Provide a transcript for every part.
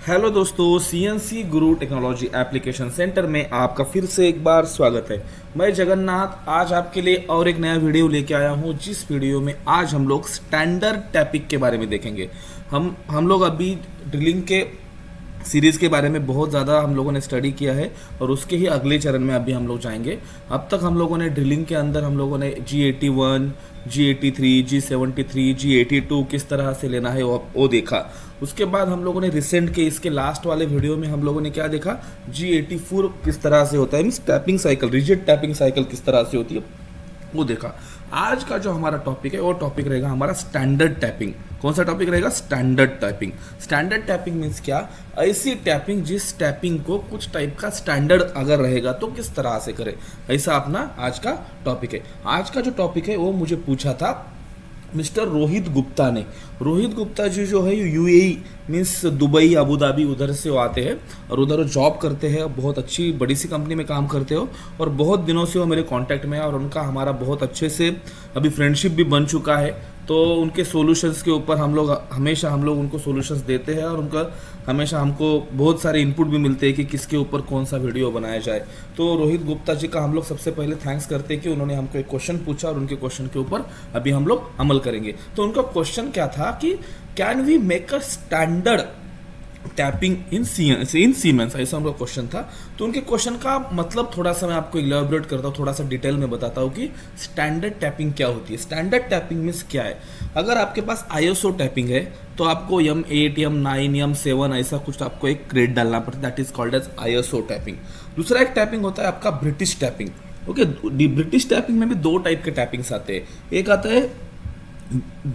Hello दोस्तों, CNC गुरु technology application centre में आपका फिर से एक बार स्वागत है। मैं जगन्नाथ आज आपके लिए और एक नया वीडियो लेके आया हूं, जिस वीडियो में आज हम लोग स्टैंडर्ड टैपिंग के बारे में देखेंगे। हम लोग अभी ड्रिलिंग के सीरीज़ के बारे में बहुत ज़्यादा हम लोगों ने स्टडी किया है और उसके ही अगले चरण में अभी हम लोग जाएंगे। अब तक हम लोगों ने ड्रिलिंग के अंदर हम लोगों ने G81, G83, G73, G82 किस तरह से लेना है वो देखा। उसके बाद हम लोगों ने रिसेंट के इसके लास्ट वाले वीडियो में हम लोगों ने क्या देखा, G84 किस तरह से होता है, means tapping cycle, rigid tapping cycle किस तरह से होती है वो देखा। आज का जो हमारा टॉपिक है वो टॉपिक रहेगा हमारा स्टैंडर्ड टैपिंग। कौन सा टॉपिक रहेगा? Standard tapping. Standard tapping means क्या? ऐसी टैपिंग जिस टैपिंग को कुछ टाइप का स्टैंडर्ड अगर रहेगा तो किस तरह से करे, ऐसा अपना आज का टॉपिक है। आज का जो टॉपिक है वो मुझे पूछा था मिस्टर रोहित गुप्ता ने। रोहित गुप्ता जी जो है UAE means Dubai, Abu Dhabi, उधर से वो आते हैं और उधर वो जॉब करते हैं। बहुत अच्छी बड़ी सी कंपनी में काम करते हो और बहुत दिनों से वो मेरे कांटेक्ट में है और उनका हमारा बहुत अच्छे से अभी फ्रेंडशिप भी बन चुका है। तो उनके सॉल्यूशंस के ऊपर हम लोग उनको सॉल्यूशंस देते हैं और उनका हमेशा हमको बहुत सारे इनपुट भी मिलते हैं कि किसके ऊपर कौन सा वीडियो बनाया जाए। तो रोहित गुप्ता जी का हम लोग सबसे पहले थैंक्स करते हैं कि उन्होंने हमको एक क्वेश्चन पूछा और उनके क्वेश्चन के ऊपर अभी हम लोग अमल करेंगे। तो उनका क्वेश्चन क्या था कि can we make a standard tapping in Siemens, ऐसा उनका क्वेश्चन था। तो उनके क्वेश्चन का मतलब थोड़ा सा मैं आपको इलेबोरेट करता हूँ, थोड़ा सा डिटेल में बताता हूँ कि स्टैंडर्ड टैपिंग क्या होती है। स्टैंडर्ड टैपिंग मीन्स क्या है? अगर आपके पास आईएसओ टैपिंग है तो आपको M8, M9, M7 ऐसा कुछ आपको एक ग्रेड डालना पड़ता है, that is called as ISO tapping. दूसरा एक टैपिंग होता है आपका British tapping. Okay, British tapping में भी दो टाइप के टैपिंग्स आते हैं। एक आता है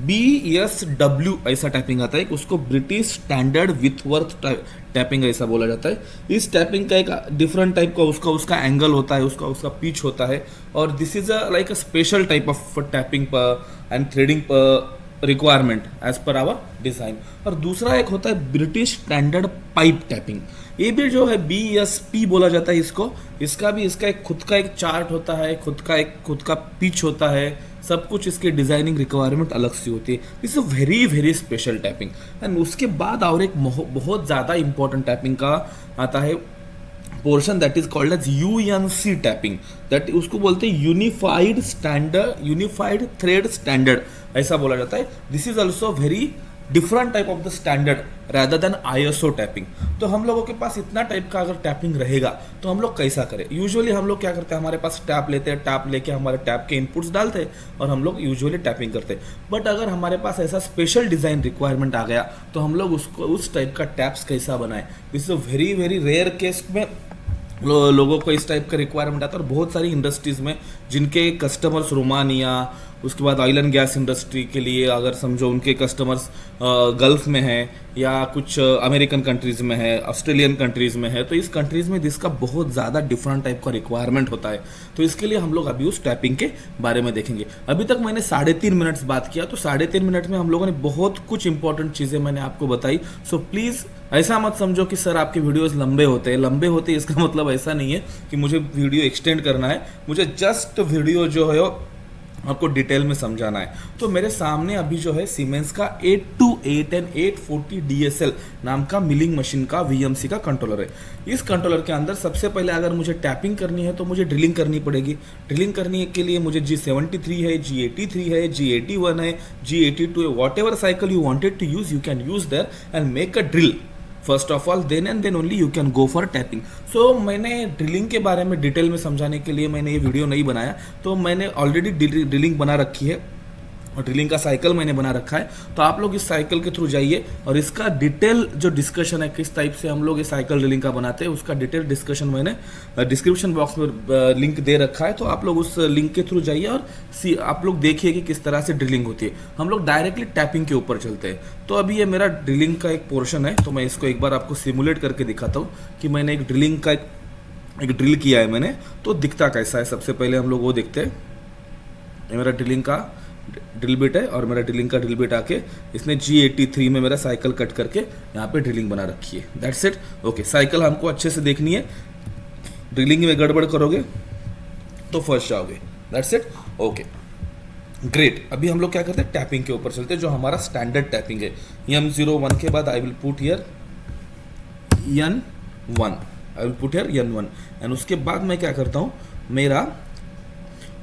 BSW ऐसा टैपिंग आता है, उसको ब्रिटिश स्टैंडर्ड विथवर्थ टैपिंग ऐसा बोला जाता है। इस टैपिंग का एक डिफरेंट टाइप का उसका एंगल होता है, उसका पिच होता है और this is like a special type of tapping and threading requirement as per our design. और दूसरा एक होता है ब्रिटिश स्टैंडर्ड पाइप टैपिंग। ये भी जो है BSP बोला जाता है इसको। इसका एक खुद का एक चार्ट होता है, खुद का पिच होता है, सब कुछ इसके डिजाइनिंग रिक्वायरमेंट अलग सी होती है। It's a very very special tapping. And उसके बाद और एक बहुत ज़्यादा इंपॉर्टेंट टैपिंग का आता है portion, that is called as UNC tapping. That उसको बोलते हैं यूनिफाइड थ्रेड स्टैंडर्ड ऐसा बोला जाता है। This is also very different type of the standard rather than ISO tapping. तो हम लोगों के पास इतना टाइप का अगर टैपिंग रहेगा तो हम लोग कैसा करें? यूजुअली हम लोग क्या करते हैं, हमारे पास टैप लेते हैं, टैप लेके हमारे टैप के इनपुट्स डालते हैं और हम लोग यूजुअली टैपिंग करते हैं। बट अगर हमारे पास ऐसा स्पेशल डिजाइन रिक्वायरमेंट आ गया तो हम लोग उस टाइप का टैप्स कैसा बनाएं? This is very very rare case में लोगों को इस टाइप का रिक्वायरमेंट आता है। और बहुत सारी इंडस्ट्रीज़ में जिनके कस्टमर्स रोमानिया, उसके बाद ऑयल एंड गैस इंडस्ट्री के लिए अगर समझो उनके कस्टमर्स गल्फ में है या कुछ अमेरिकन कंट्रीज़ में है, ऑस्ट्रेलियन कंट्रीज़ में है, तो इस कंट्रीज़ में जिसका बहुत ज़्यादा डिफरेंट टाइप का रिक्वायरमेंट होता है। तो इसके लिए हम लोग अभी उस टैपिंग के बारे में देखेंगे। अभी तक मैंने 3.5 मिनट्स बात किया, तो 3.5 मिनट में हम लोगों ने बहुत कुछ इंपॉर्टेंट चीज़ें मैंने आपको बताई। सो प्लीज़ ऐसा मत समझो कि सर आपके वीडियोस लंबे होते हैं। इसका मतलब ऐसा नहीं है कि मुझे वीडियो एक्सटेंड करना है, मुझे जस्ट वीडियो जो है आपको डिटेल में समझाना है। तो मेरे सामने अभी जो है सीमेंस का 828 एंड 840 DSL नाम का मिलिंग मशीन का VMC का कंट्रोलर है। इस कंट्रोलर के अंदर सबसे पहले अगर मुझे टैपिंग करनी है तो मुझे ड्रिलिंग करनी पड़ेगी। ड्रिलिंग करने के लिए मुझे G73 है, G83 है, G81 है, G82 है, whatever cycle you wanted to use, you can use there and make a drill first of all, then only you can go for tapping. So मैंने drilling के बारे में detail में समझाने के लिए मैंने ये वीडियो नहीं बनाया, तो मैंने ऑलरेडी ड्रिलिंग बना रखी है और ड्रिलिंग का साइकिल मैंने बना रखा है। तो आप लोग इस साइकिल के थ्रू जाइए और इसका डिटेल जो डिस्कशन है, किस टाइप से हम लोग ये साइकिल ड्रिलिंग का बनाते हैं, उसका डिटेल डिस्कशन मैंने डिस्क्रिप्शन बॉक्स में लिंक दे रखा है। तो आप लोग उस लिंक के थ्रू जाइए और आप लोग देखिए कि किस तरह से ड्रिलिंग होती है। हम लोग डायरेक्टली टैपिंग के ऊपर चलते हैं। तो अभी ये मेरा ड्रिलिंग का एक पोर्शन है, तो मैं इसको एक बार आपको सिमुलेट करके दिखाता हूँ कि मैंने एक ड्रिलिंग का एक ड्रिल किया है मैंने, तो दिखता कैसा है। सबसे पहले हम लोग वो देखते हैं। ये मेरा ड्रिलिंग का ड्रिल बिट है और मेरा ड्रिलिंग का ड्रिल बिट आके इसने G83 में मेरा साइकिल कट करके यहाँ पे ड्रिलिंग बना रखी है। That's it. ओके, साइकिल हमको अच्छे से देखनी है। ड्रिलिंग में गड़बड़ करोगे तो फंस जाओगे। That's it. Okay, great. अभी हम लोग क्या करते हैं, टैपिंग के ऊपर चलते हैं, जो हमारा स्टैंडर्ड टैपिंग है। M01 के बाद I will put here N1, I will put here N1 and उसके बाद मैं क्या करता हूँ, मेरा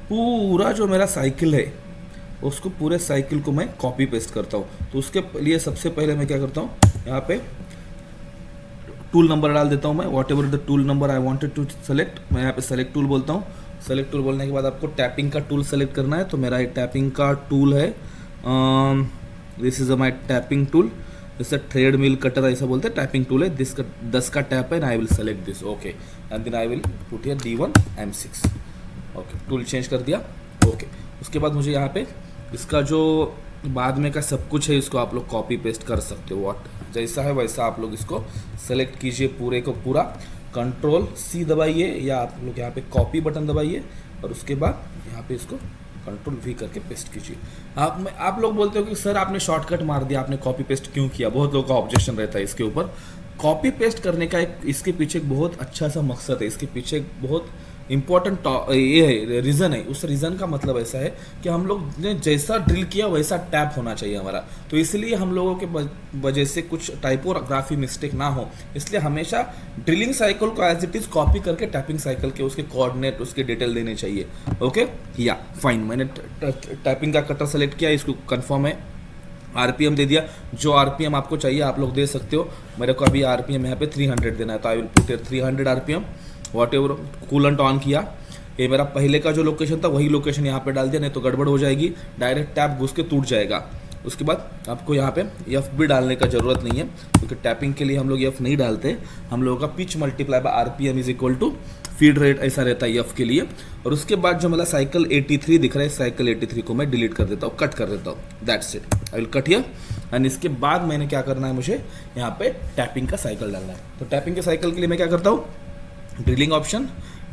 पूरा जो मेरा साइकिल है उसको पूरे साइकिल को मैं कॉपी पेस्ट करता हूँ। तो उसके लिए सबसे पहले मैं क्या करता हूँ, यहाँ पे टूल नंबर डाल देता हूँ मैं, whatever the tool number I wanted to select, मैं यहाँ पे सेलेक्ट टूल बोलता हूँ। सेलेक्ट टूल बोलने के बाद आपको टैपिंग का टूल सेलेक्ट करना है, तो मेरा एक टैपिंग का टूल है, this is my tapping tool, जैसे थ्रेड मिल कटर ऐसा बोलते हैं, टैपिंग टूल है, 10 का टैप है, I will select this, okay and then I will put here D1 M6, okay tool change कर दिया, ओके। उसके बाद मुझे यहाँ पे इसका जो बाद में का सब कुछ है इसको आप लोग कॉपी पेस्ट कर सकते हो, व्हाट जैसा है वैसा आप लोग इसको सेलेक्ट कीजिए पूरे को पूरा, Ctrl+C दबाइए या आप लोग यहाँ पे कॉपी बटन दबाइए और उसके बाद यहाँ पे इसको Ctrl+V करके पेस्ट कीजिए। आप लोग बोलते हो कि सर आपने शॉर्टकट मार दिया, आपने कॉपी पेस्ट क्यों किया, बहुत लोगों का ऑब्जेक्शन रहता है इसके ऊपर। कॉपी पेस्ट करने का एक इसके पीछे एक बहुत अच्छा सा मकसद है, इसके पीछे एक बहुत इंपॉर्टेंट ये है, रीज़न है। उस रीज़न का मतलब ऐसा है कि हम लोग ने जैसा ड्रिल किया वैसा टैप होना चाहिए हमारा, तो इसलिए हम लोगों के वजह से कुछ टाइपोग्राफी मिस्टेक ना हो, इसलिए हमेशा ड्रिलिंग साइकिल को एज इट इज़ कॉपी करके टैपिंग साइकिल के उसके कोऑर्डिनेट उसके डिटेल देने चाहिए, ओके या फाइन। मैंने टैपिंग का कटर सेलेक्ट किया, इसको कन्फर्म है, आरपीएम दे दिया, जो आरपीएम आपको चाहिए आप लोग दे सकते हो। मेरे को अभी आरपीएम यहाँ पे 300 देना है, तो आई will put 300 RPM, what ever. Coolant on किया, ये मेरा पहले का जो लोकेशन था वही लोकेशन यहाँ पे डाल दिया, नहीं तो गड़बड़ हो जाएगी, डायरेक्ट टैप घुस के टूट जाएगा। उसके बाद आपको यहाँ पे एफ भी डालने का ज़रूरत नहीं है, क्योंकि टैपिंग के लिए हम लोग एफ नहीं डालते, हम लोगों का pitch multiply by RPM is equal to feed rate ऐसा रहता है एफ के लिए। और उसके बाद जो मेरा साइकिल 83 दिख रहा है, साइकिल 83 को मैं डिलीट कर देता हूँ, कट कर देता हूँ, that's it, I will cut here. And इसके बाद मैंने क्या करना है, मुझे यहाँ पे टैपिंग का साइकिल डालना है। तो टैपिंग के साइकिल के लिए मैं क्या करता हूँ, ड्रिलिंग ऑप्शन,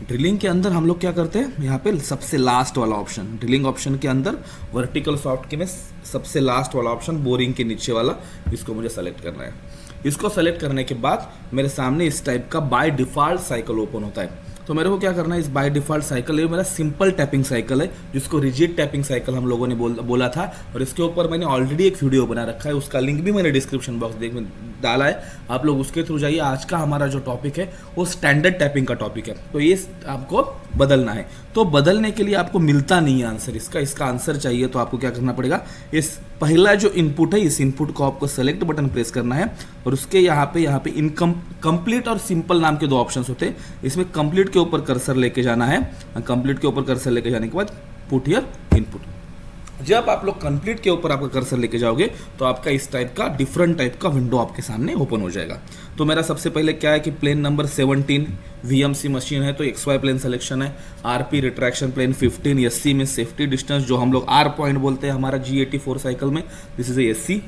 ड्रिलिंग के अंदर हम लोग क्या करते हैं, यहाँ पे सबसे लास्ट वाला ऑप्शन, ड्रिलिंग ऑप्शन के अंदर वर्टिकल सॉफ्ट के में सबसे लास्ट वाला ऑप्शन, बोरिंग के नीचे वाला, इसको मुझे सेलेक्ट करना है। इसको सेलेक्ट करने के बाद मेरे सामने इस टाइप का बाय डिफ़ॉल्ट साइकिल ओपन होता है। तो मेरे को क्या करना है, इस बाय डिफ़ॉल्ट साइकिल है मेरा सिंपल टैपिंग साइकिल है, जिसको रिजिड टैपिंग साइकिल हम लोगों ने बोला था, और इसके ऊपर मैंने ऑलरेडी एक वीडियो बना रखा है, उसका लिंक भी मैंने डिस्क्रिप्शन बॉक्स में डाला है, आप लोग उसके थ्रू जाइए। आज का हमारा जो टॉपिक है वो स्टैंडर्ड टैपिंग का टॉपिक है, तो ये आपको बदलना है। तो बदलने के लिए आपको मिलता नहीं है आंसर, इसका आंसर चाहिए, तो आपको क्या करना पड़ेगा, इस पहला जो इनपुट है इस इनपुट को आपको सेलेक्ट बटन प्रेस करना है, और उसके यहाँ पे कंप्लीट और सिंपल नाम के दो ऑप्शंस होते हैं, इसमें कंप्लीट के ऊपर कर्सर लेके जाना है, कंप्लीट के ऊपर कर्सर लेके जाने के बाद पुट हियर इनपुट। जब आप लोग कंप्लीट के ऊपर आपका कर्सर लेके जाओगे तो आपका इस टाइप का डिफरेंट टाइप का विंडो आपके सामने ओपन हो जाएगा। तो मेरा सबसे पहले क्या है कि प्लेन नंबर 17 VMC मशीन है, तो XY प्लेन सिलेक्शन है, RP रिट्रैक्शन प्लेन 15, SC में सेफ्टी डिस्टेंस जो हम लोग R पॉइंट बोलते हैं हमारा G84 साइकिल में, this is a SC,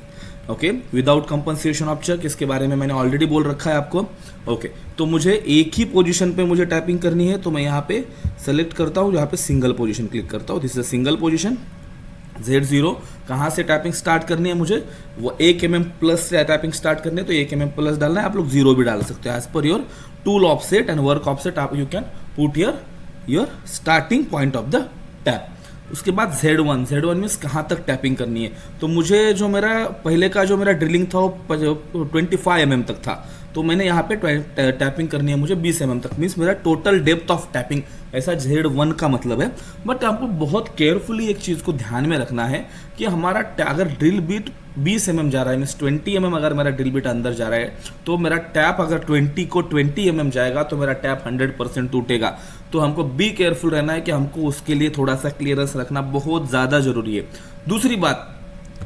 okay. Without compensation of check, इसके बारे में मैंने ऑलरेडी बोल रखा है आपको, ओके। तो मुझे एक ही पोजीशन पे मुझे टैपिंग करनी है, तो मैं यहाँ पे सेलेक्ट करता हूँ, यहाँ पे सिंगल पोजीशन क्लिक करता हूँ, this is a single position. Z0 कहाँ से टैपिंग स्टार्ट करनी है, मुझे वो 1 mm प्लस से टैपिंग स्टार्ट करनी है, तो 1 mm प्लस डालना है, आप लोग 0 भी डाल सकते हो, एज पर your tool offset and work offset आप you can put your starting point of the tap. उसके बाद Z1 मीन्स कहाँ तक टैपिंग करनी है, तो मुझे जो मेरा पहले का जो मेरा ड्रिलिंग था वो 25 mm तक था, तो मैंने यहाँ पे टैपिंग करनी है मुझे 20 mm तक, मीन्स मेरा टोटल डेप्थ ऑफ टैपिंग, ऐसा Z1 का मतलब है। बट आपको बहुत केयरफुली एक चीज़ को ध्यान में रखना है कि हमारा अगर ड्रिल बीट 20 mm जा रहा है, मीन्स 20 mm अगर मेरा ड्रिल बीट अंदर जा रहा है, तो मेरा टैप अगर 20 mm जाएगा तो मेरा टैप 100% टूटेगा। तो हमको बी केयरफुल रहना है कि हमको उसके लिए थोड़ा सा क्लियरेंस रखना बहुत ज़्यादा ज़रूरी है। दूसरी बात,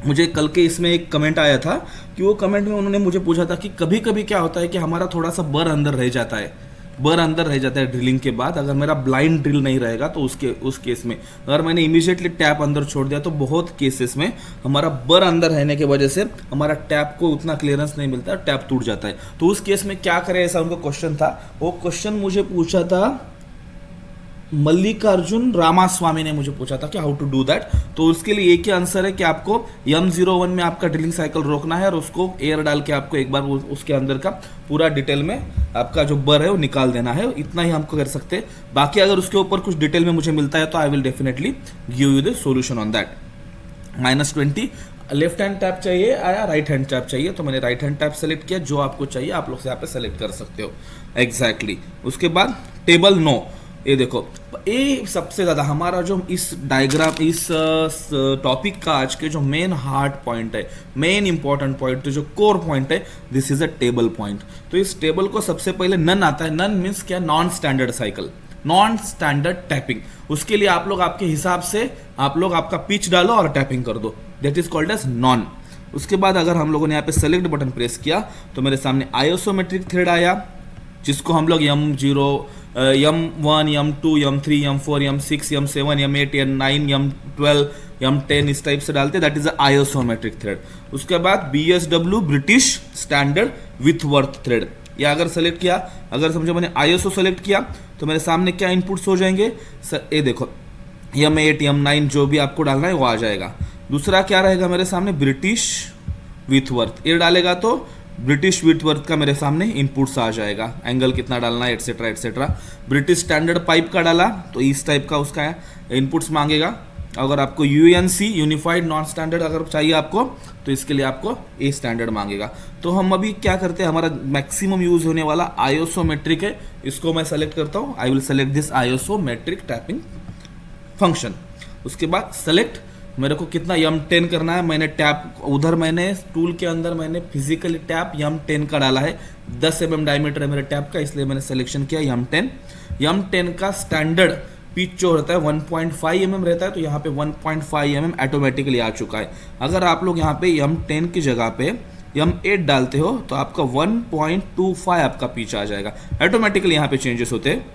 मुझे कल के इसमें एक कमेंट आया था कि वो कमेंट में उन्होंने मुझे पूछा था कि कभी कभी क्या होता है कि हमारा थोड़ा सा बर अंदर रह जाता है, ड्रिलिंग के बाद अगर मेरा ब्लाइंड ड्रिल नहीं रहेगा तो उस केस में अगर मैंने इमीडिएटली टैप अंदर छोड़ दिया तो बहुत केसेस में हमारा बर अंदर रहने की वजह से हमारा टैप को उतना क्लियरेंस नहीं मिलता, टैप टूट जाता है। तो उस केस में क्या करें, ऐसा उनको क्वेश्चन था, वो क्वेश्चन मुझे पूछा था मल्लिकार्जुन रामास्वामी ने मुझे पूछा था कि हाउ टू डू दैट। तो उसके लिए एक ही आंसर है कि आपको M01 में आपका ड्रिलिंग साइकिल रोकना है और उसको एयर डाल के आपको एक बार उसके अंदर का पूरा डिटेल में आपका जो बर है वो निकाल देना है, इतना ही हमको कर सकते हैं। बाकी अगर उसके ऊपर कुछ डिटेल में मुझे मिलता है तो I will definitely give you the solution on that. -20 left hand tap चाहिए या राइट हैंड टैप चाहिए, तो मैंने राइट हैंड टैप सेलेक्ट किया। जो आपको चाहिए आप लोग यहाँ पे सेलेक्ट कर सकते हो एग्जैक्टली। उसके बाद टेबल नो, ये देखो ये सबसे ज़्यादा हमारा जो इस डायग्राम इस टॉपिक का आज के जो मेन हार्ड पॉइंट है, मेन इंपॉर्टेंट पॉइंट, तो जो कोर पॉइंट है, this is a table point. तो इस टेबल को सबसे पहले नन आता है। नन मीन्स क्या? Non standard cycle, non standard tapping. उसके लिए आप लोग आपके हिसाब से आप लोग आपका पिच डालो और टैपिंग कर दो, that is called as non. उसके बाद अगर हम लोगों ने यहाँ पे सेलेक्ट बटन प्रेस किया तो मेरे सामने आइसोमेट्रिक थ्रेड आया, जिसको हम लोग M0 M1 M2 M3 M4 M6 M7 M8 M9 M12 M10 इस टाइप से डालते, that is a isometric thread. उसके बाद BSW British standard with worth thread, या अगर सेलेक्ट किया, अगर समझो मैंने ISO सेलेक्ट किया तो मेरे सामने क्या इनपुट्स हो जाएंगे सर, ये देखो M8 M9 जो भी आपको डालना है वो आ जाएगा। दूसरा क्या रहेगा मेरे सामने? ब्रिटिश विथ वर्थ, ये डालेगा तो ब्रिटिश विथ वर्थ का मेरे सामने इनपुट्स आ जाएगा, एंगल कितना डालना है etcetera etcetera. British standard pipe का डाला तो इस टाइप का उसका इनपुट्स मांगेगा। अगर आपको UNC यूनिफाइड नॉन स्टैंडर्ड अगर चाहिए आपको तो इसके लिए आपको A स्टैंडर्ड मांगेगा। तो हम अभी क्या करते हैं, हमारा मैक्सिमम यूज होने वाला आइसोमेट्रिक है, इसको मैं सेलेक्ट करता हूँ। I will select this isometric tapping function. उसके बाद सेलेक्ट मेरे को कितना M10 करना है, मैंने टैप उधर मैंने टूल के अंदर मैंने फिजिकली टैप M10 का डाला है। 10 mm डायमीटर है मेरे टैप का, इसलिए मैंने सिलेक्शन किया M10। M10 का स्टैंडर्ड पिच जो रहता है 1.5 mm रहता है, तो यहाँ पे 1.5 mm ऑटोमेटिकली आ चुका है। अगर आप लोग यहाँ पे M10 की जगह पे M8 डालते हो तो आपका 1.25 आपका पिच आ जाएगा ऑटोमेटिकली। यहाँ पे चेंजेस होते हैं,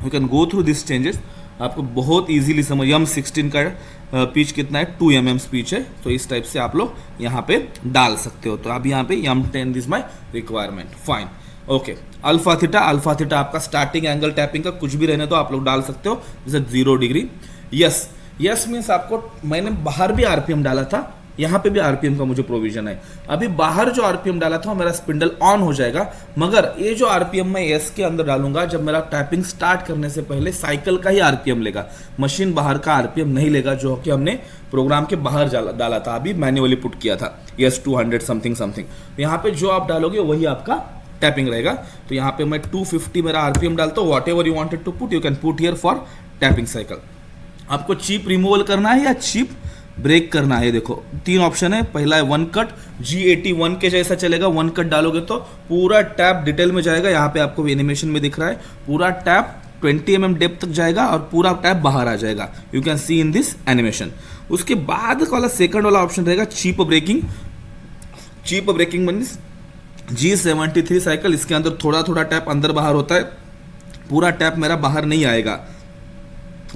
you can go through this changes, आपको बहुत इजीली समझ। M16 का पिच कितना है? 2 mm पिच है, तो इस टाइप से आप लोग यहाँ पे डाल सकते हो। तो अब यहाँ पे M10 this my requirement, fine okay. Alpha theta आपका स्टार्टिंग एंगल टैपिंग का कुछ भी रहने तो आप लोग डाल सकते हो, जैसे 0 डिग्री। यस मीन्स आपको, मैंने बाहर भी RPM डाला था, यहाँ पे भी RPM का मुझे प्रोविजन है। अभी बाहर जो RPM डाला था मेरा स्पिंडल ऑन हो जाएगा, मगर ये जो RPM मैं S के अंदर डालूंगा जब मेरा टैपिंग स्टार्ट करने से पहले साइकिल का ही RPM लेगा, मशीन बाहर का RPM नहीं लेगा, जो कि हमने प्रोग्राम के बाहर डाला था, अभी मैन्युअली पुट किया था यस 200 समथिंग। यहाँ पे जो आप डालोगे वही आपका टैपिंग रहेगा। तो यहाँ पे मैं 250 मेरा RPM डालता हूँ, whatever you wanted to put you can put here for tapping cycle. आपको चिप रिमूवल करना है या चिप ब्रेक करना है, देखो 3 ऑप्शन है। पहला है 1 कट, G81 के जैसा चलेगा। 1 कट डालोगे तो पूरा टैप डिटेल में जाएगा, यहाँ पे आपको एनिमेशन में दिख रहा है, पूरा टैप 20 mm डेप्थ तक जाएगा और पूरा टैप बाहर आ जाएगा, you can see in this animation. उसके बाद वाला सेकंड वाला ऑप्शन रहेगा chip breaking. Chip breaking means G73 cycle, इसके अंदर थोड़ा थोड़ा टैप अंदर बाहर होता है, पूरा टैप मेरा बाहर नहीं आएगा।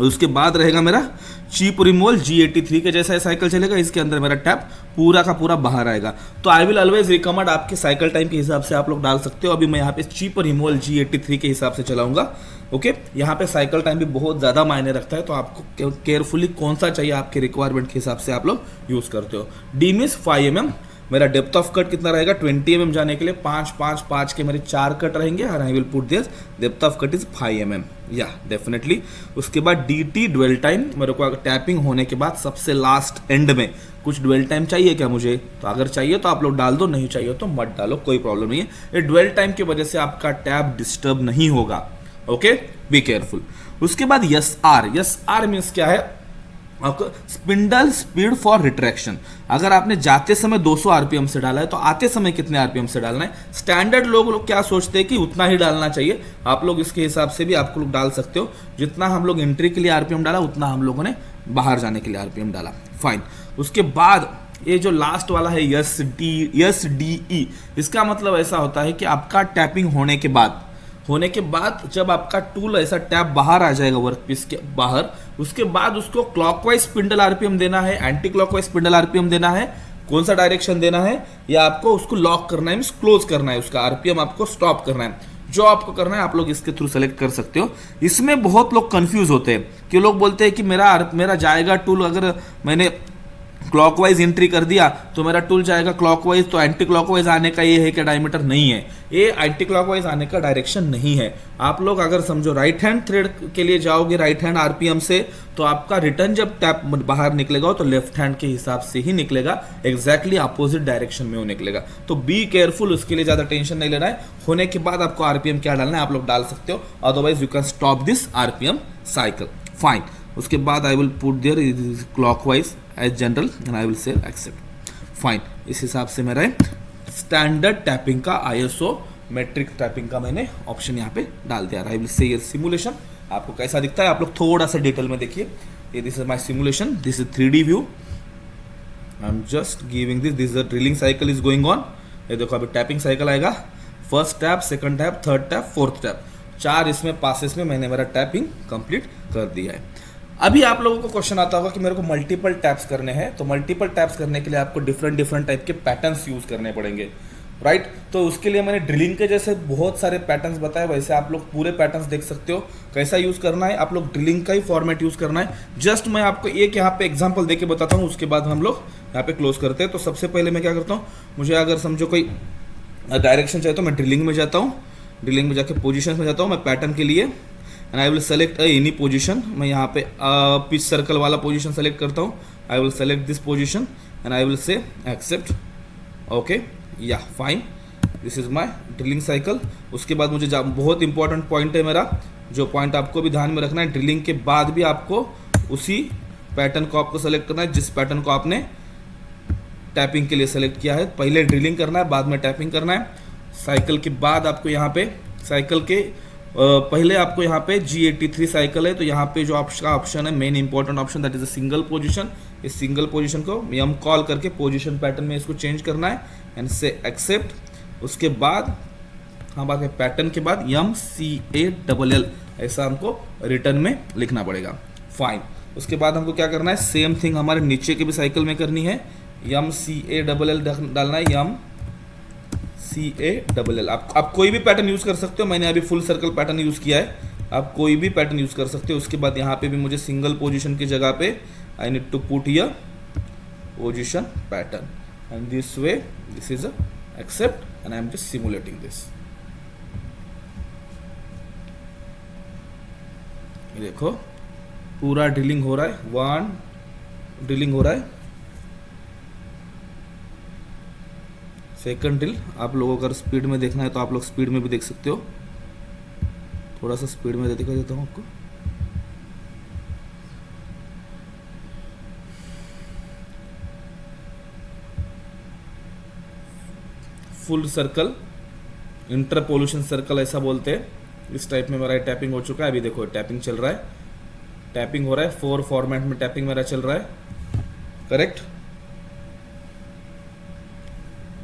उसके बाद रहेगा मेरा चीप रिमूवल, G83 के जैसा साइकिल चलेगा, इसके अंदर मेरा टैप पूरा का पूरा बाहर आएगा। तो आई विल ऑलवेज रिकमेंड, आपके साइकिल टाइम के हिसाब से आप लोग डाल सकते हो। अभी मैं यहाँ पे चीप रिमूवल G83 के हिसाब से चलाऊंगा, ओके। यहाँ पे साइकिल टाइम भी बहुत ज़्यादा मायने रखता है, तो आपको केयरफुली कौन सा चाहिए आपके रिक्वायरमेंट के हिसाब से आप लोग यूज़ करते हो। D मीन्स 5 mm, मेरा डेप्थ ऑफ कट कितना रहेगा 20 mm जाने के लिए 5 के मेरे 4 कट रहेंगे, और आई will put this depth of cut is 5 mm, या डेफिनेटली। उसके बाद DT ड्वेल टाइम, मेरे को अगर टैपिंग होने के बाद सबसे लास्ट एंड में कुछ ड्वेल टाइम चाहिए क्या मुझे, तो अगर चाहिए तो आप लोग डाल दो, नहीं चाहिए तो मत डालो, कोई प्रॉब्लम नहीं है। ये ड्वेल टाइम की वजह से आपका टैप डिस्टर्ब नहीं होगा, ओके, बी केयरफुल। उसके बाद यस आर मीन्स क्या है, आपको स्पिंडल स्पीड फॉर रिट्रैक्शन। अगर आपने जाते समय 200 RPM से डाला है तो आते समय कितने RPM से डालना है। स्टैंडर्ड लोग क्या सोचते हैं कि उतना ही डालना चाहिए, आप लोग इसके हिसाब से भी आपको लोग डाल सकते हो। जितना हम लोग एंट्री के लिए RPM डाला उतना हम लोगों ने बाहर जाने के लिए RPM डाला, फाइन। उसके बाद ये जो लास्ट वाला है SDE, इसका मतलब ऐसा होता है कि आपका टैपिंग होने के बाद जब आपका टूल ऐसा टैप बाहर आ जाएगा वर्कपीस के बाहर, उसके बाद उसको क्लॉकवाइज स्पिंडल RPM देना है, एंटी क्लॉकवाइज स्पिंडल RPM देना है, कौन सा डायरेक्शन देना है, या आपको उसको लॉक करना है, मींस क्लोज करना है, उसका RPM आपको स्टॉप करना है। जो आपको करना है आप लोग इसके थ्रू सेलेक्ट कर सकते हो। इसमें बहुत लोग कंफ्यूज होते हैं कि लोग बोलते हैं कि मेरा जाएगा टूल, अगर मैंने क्लॉकवाइज एंट्री कर दिया तो मेरा टूल जाएगा क्लॉकवाइज, तो एंटी क्लॉकवाइज आने का ये है कि डायमीटर नहीं है, ये एंटी क्लॉकवाइज आने का डायरेक्शन नहीं है। आप लोग अगर समझो राइट हैंड थ्रेड के लिए जाओगे राइट हैंड आरपीएम से, तो आपका रिटर्न जब टैप बाहर निकलेगा तो लेफ्ट हैंड के हिसाब से ही निकलेगा, एग्जैक्टली अपोजिट डायरेक्शन में वो निकलेगा। तो बी केयरफुल, उसके लिए ज्यादा टेंशन नहीं लेना है। होने के बाद आपको आरपीएम क्या डालना है आप लोग डाल सकते हो, otherwise you can stop this RPM cycle. Fine. उसके बाद I will put there clockwise as general and I will say accept. Fine. इस हिसाब से मेरा स्टैंडर्ड टैपिंग का आईएसओ मेट्रिक टैपिंग का मैंने ऑप्शन यहाँ पे डाल दिया। आई विल से ये सिमुलेशन आपको कैसा दिखता है, आप लोग थोड़ा सा डिटेल में देखिए। ये this is my simulation, this is 3D view. I am just giving this is the drilling cycle is going on. ये देखो अभी टैपिंग साइकिल आएगा, first tap, second tap, third tap, fourth tap, 4 इसमें passes में मैंने मेरा tapping complete कर दिया है। अभी आप लोगों को क्वेश्चन आता होगा कि मेरे को मल्टीपल टैप्स करने हैं, तो मल्टीपल टैप्स करने के लिए आपको डिफरेंट टाइप के पैटर्न्स यूज करने पड़ेंगे, राइट। तो उसके लिए मैंने ड्रिलिंग के जैसे बहुत सारे पैटर्न्स बताए, वैसे आप लोग पूरे पैटर्न्स देख सकते हो। कैसा यूज करना है, आप लोग ड्रिलिंग का ही फॉर्मेट यूज करना है। जस्ट मैं आपको एक यहाँ पे एग्जांपल देके बताता हूँ, उसके बाद हम लोग यहाँ पे क्लोज करते हैं। तो सबसे पहले मैं क्या करता हूँ, मुझे अगर समझो कोई डायरेक्शन चाहिए तो मैं ड्रिलिंग में जाता हूँ, ड्रिलिंग में जाके पोजिशन में जाता हूँ मैं पैटर्न के लिए, and I will select any position. मैं यहाँ पे पिच सर्कल वाला पोजिशन सेलेक्ट करता हूँ, I will select this position and I will say accept. Okay, या fine, this is my drilling cycle. उसके बाद मुझे बहुत इंपॉर्टेंट पॉइंट है मेरा, जो पॉइंट आपको भी ध्यान में रखना है, ड्रिलिंग के बाद भी आपको उसी पैटर्न को आपको सेलेक्ट करना है जिस पैटर्न को आपने टैपिंग के लिए सेलेक्ट किया है। पहले ड्रिलिंग करना है, बाद में टैपिंग करना है। साइकिल के बाद आपको यहाँ पे साइकिल के पहले आपको यहाँ पे G83 साइकिल है, तो यहाँ पे जो ऑप्शन है main important option, that is a single position. इस सिंगल पोजीशन को यम कॉल करके पोजीशन पैटर्न में इसको चेंज करना है एंड से एक्सेप्ट। उसके बाद हम आगे पैटर्न के बाद MCALL ऐसा हमको रिटर्न में लिखना पड़ेगा। फाइन। उसके बाद हमको क्या करना है, सेम थिंग हमारे नीचे के भी साइकिल में करनी है, MCALL डालना है, MCALL। आप कोई भी पैटर्न यूज कर सकते हो, मैंने अभी फुल सर्कल पैटर्न यूज किया है, आप कोई भी पैटर्न यूज कर सकते हो। उसके बाद यहाँ पे भी मुझे सिंगल पोजीशन की जगह पे I need to put here position pattern and this way this is accept and I am just simulating this. देखो पूरा ड्रिलिंग हो रहा है, 1 ड्रिलिंग हो रहा है, सेकंड ड्रिल। आप लोगों को अगर स्पीड में देखना है तो आप लोग स्पीड में भी देख सकते हो, थोड़ा सा स्पीड में दिखा देता हूँ आपको। फुल सर्कल, इंटरपोल्यूशन सर्कल ऐसा बोलते हैं, इस टाइप में मेरा टैपिंग हो चुका है। अभी देखो टैपिंग चल रहा है, टैपिंग हो रहा है, 4 फॉर्मेट में टैपिंग मेरा चल रहा है, करेक्ट,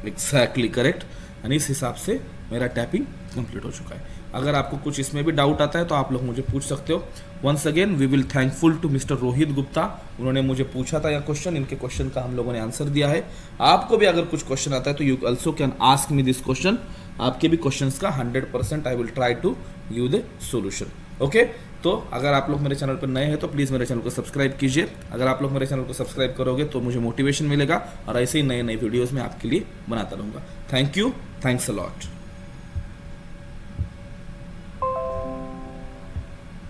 एग्जैक्टली करेक्ट। यानी इस हिसाब से मेरा टैपिंग कंप्लीट हो चुका है। अगर आपको कुछ इसमें भी डाउट आता है तो आप लोग मुझे पूछ सकते हो। Once again we will thankful to mister Rohit Gupta, उन्होंने मुझे पूछा था यह क्वेश्चन, इनके क्वेश्चन का हम लोगों ने आंसर दिया है। आपको भी अगर कुछ क्वेश्चन आता है तो you also can ask me this question, आपके भी क्वेश्चंस का 100% I will try to give the solution. Okay, तो अगर आप लोग मेरे चैनल पर नए हैं तो प्लीज़ मेरे चैनल को सब्सक्राइब कीजिए। अगर आप लोग मेरे चैनल को सब्सक्राइब करोगे तो मुझे मोटिवेशन मिलेगा और ऐसे ही नए नए वीडियोज़ में आपके लिए बनाता रहूँगा। Thank you, thanks a lot.